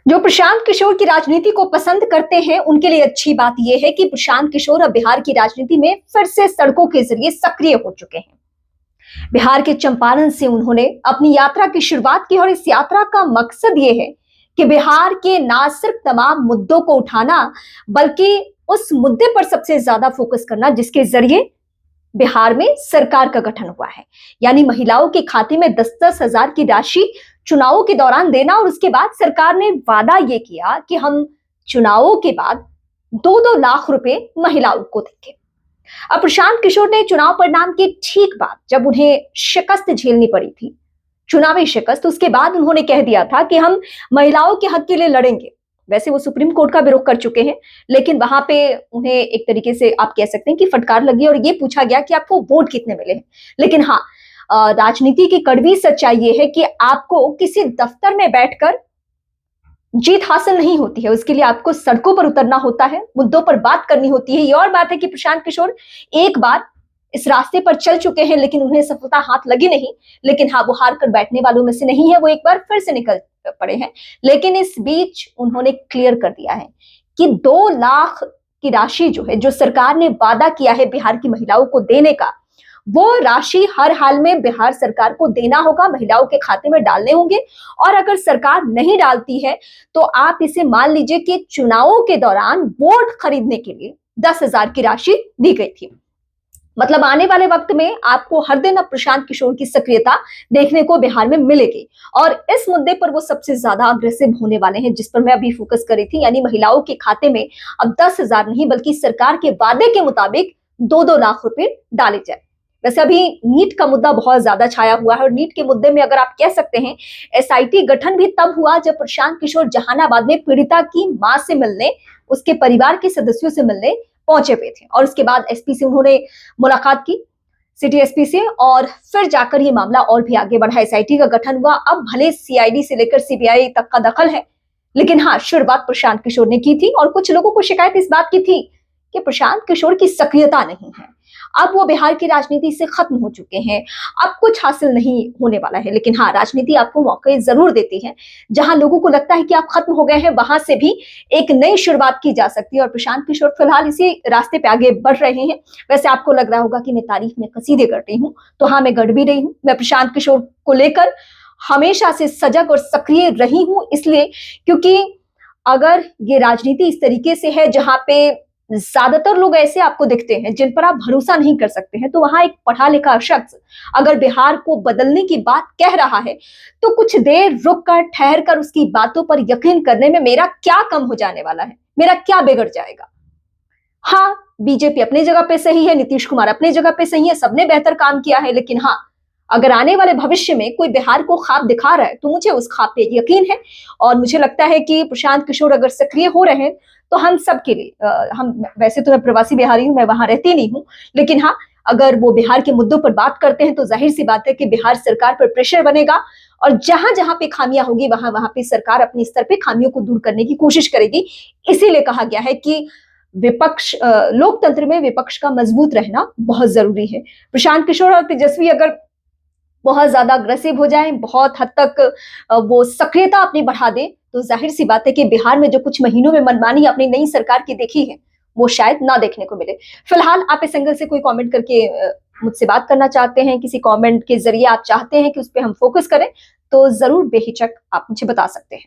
जो प्रशांत किशोर की राजनीति को पसंद करते हैं उनके लिए अच्छी बात यह है कि प्रशांत किशोर अब बिहार की राजनीति में फिर से सड़कों के जरिए सक्रिय हो चुके हैं। बिहार के चंपारण से उन्होंने अपनी यात्रा की शुरुआत की और इस यात्रा का मकसद यह है कि बिहार के ना सिर्फ तमाम मुद्दों को उठाना बल्कि उस मुद्दे पर सबसे ज्यादा फोकस करना जिसके जरिए बिहार में सरकार का गठन हुआ है, यानी महिलाओं के खाते में 10-10 हजार की राशि चुनावों के दौरान देना। और उसके बाद सरकार ने वादा यह किया कि हम चुनावों के बाद 2-2 लाख रुपए महिलाओं को देंगे। अब प्रशांत किशोर ने चुनाव परिणाम के ठीक बाद जब उन्हें शिकस्त झेलनी पड़ी थी, चुनावी शिकस्त, उसके बाद उन्होंने कह दिया था कि हम महिलाओं के हक के लिए लड़ेंगे। वैसे वो सुप्रीम कोर्ट का भी रुख कर चुके हैं, लेकिन वहां पे उन्हें एक तरीके से आप कह सकते हैं कि फटकार लगी और ये पूछा गया कि आपको वोट कितने मिले हैं। लेकिन हाँ, राजनीति की कड़वी सच्चाई ये है कि आपको किसी दफ्तर में बैठकर जीत हासिल नहीं होती है, उसके लिए आपको सड़कों पर उतरना होता है, मुद्दों पर बात करनी होती है। ये और बात है कि प्रशांत किशोर एक बार इस रास्ते पर चल चुके हैं लेकिन उन्हें सफलता हाथ लगी नहीं। लेकिन हाँ, वो हार कर बैठने वालों में से नहीं है, वो एक बार फिर से निकल पड़े हैं। लेकिन इस बीच उन्होंने क्लियर कर दिया है कि 2 लाख की राशि जो है, जो सरकार ने वादा किया है बिहार की महिलाओं को देने का, वो राशि हर हाल में बिहार सरकार को देना होगा, महिलाओं के खाते में डालने होंगे। और अगर सरकार नहीं डालती है तो आप इसे मान लीजिए कि चुनावों के दौरान वोट खरीदने के लिए 10,000 की राशि दी गई थी। मतलब आने वाले वक्त में आपको हर दिन अब प्रशांत किशोर की सक्रियता देखने को बिहार में मिलेगी। और इस मुद्दे पर वो सबसे ज्यादा अग्रेसिव होने वाले हैं, जिस पर मैं अभी फोकस करी थी, यानी महिलाओं के खाते में अब 10,000 नहीं बल्कि सरकार के वादे के मुताबिक 2-2 लाख रुपए डाले जाए। वैसे अभी नीट का मुद्दा बहुत ज्यादा छाया हुआ है और नीट के मुद्दे में अगर आप कह सकते हैं, एसआईटी गठन भी तब हुआ जब प्रशांत किशोर जहानाबाद में पीड़िता की मां से मिलने, उसके परिवार के सदस्यों से मिलने पहुंचे हुए थे। और उसके बाद एसपी से उन्होंने मुलाकात की, सिटी एसपी से, और फिर जाकर ये मामला और भी आगे बढ़ा, एसआईटी का गठन हुआ। अब भले सीआईडी से लेकर सीबीआई तक का दखल है, लेकिन हाँ, शुरुआत प्रशांत किशोर ने की थी। और कुछ लोगों को शिकायत इस बात की थी कि प्रशांत किशोर की सक्रियता नहीं है, अब वो बिहार की राजनीति से खत्म हो चुके हैं, अब कुछ हासिल नहीं होने वाला है। लेकिन हाँ, राजनीति आपको मौके जरूर देती है। जहां लोगों को लगता है कि आप खत्म हो गए हैं, वहां से भी एक नई शुरुआत की जा सकती है। और प्रशांत किशोर फिलहाल इसी रास्ते पे आगे बढ़ रहे हैं। वैसे आपको लग रहा होगा कि मैं तारीफ में कसीदे कर रही हूँ, तो हाँ, मैं गढ़ भी रही हूँ। मैं प्रशांत किशोर को लेकर हमेशा से सजग और सक्रिय रही हूँ, इसलिए क्योंकि अगर ये राजनीति इस तरीके से है जहां पे ज्यादातर लोग ऐसे आपको दिखते हैं जिन पर आप भरोसा नहीं कर सकते हैं, तो वहां एक पढ़ा लिखा शख्स अगर बिहार को बदलने की बात कह रहा है तो कुछ देर रुक कर, ठहर कर उसकी बातों पर यकीन करने में मेरा क्या कम हो जाने वाला है, मेरा क्या बिगड़ जाएगा। हाँ, बीजेपी अपनी जगह पे सही है, नीतीश कुमार अपनी जगह पे सही है, सबने बेहतर काम किया है। लेकिन हाँ, अगर आने वाले भविष्य में कोई बिहार को ख्वाब दिखा रहा है तो मुझे उस ख्वाब पे यकीन है। और मुझे लगता है कि प्रशांत किशोर अगर सक्रिय हो रहे हैं तो हम सबके लिए, हम वैसे तो मैं प्रवासी बिहारी हूं, मैं वहां रहती नहीं हूं, लेकिन हाँ, अगर वो बिहार के मुद्दों पर बात करते हैं तो जाहिर सी बात है कि बिहार सरकार पर प्रेशर बनेगा। और जहां जहां पे खामियां होगी वहां वहां पे सरकार अपने स्तर पे खामियों को दूर करने की कोशिश करेगी। इसीलिए कहा गया है कि विपक्ष, लोकतंत्र में विपक्ष का मजबूत रहना बहुत जरूरी है। प्रशांत किशोर और तेजस्वी अगर बहुत ज्यादा अग्रेसिव हो जाएं, बहुत हद तक वो सक्रियता अपनी बढ़ा दें, तो जाहिर सी बात है कि बिहार में जो कुछ महीनों में मनमानी अपनी नई सरकार की देखी है वो शायद ना देखने को मिले। फिलहाल आप इस एंगल से कोई कमेंट करके मुझसे बात करना चाहते हैं, किसी कमेंट के जरिए आप चाहते हैं कि उस पर हम फोकस करें, तो जरूर बेहिचक आप मुझे बता सकते हैं।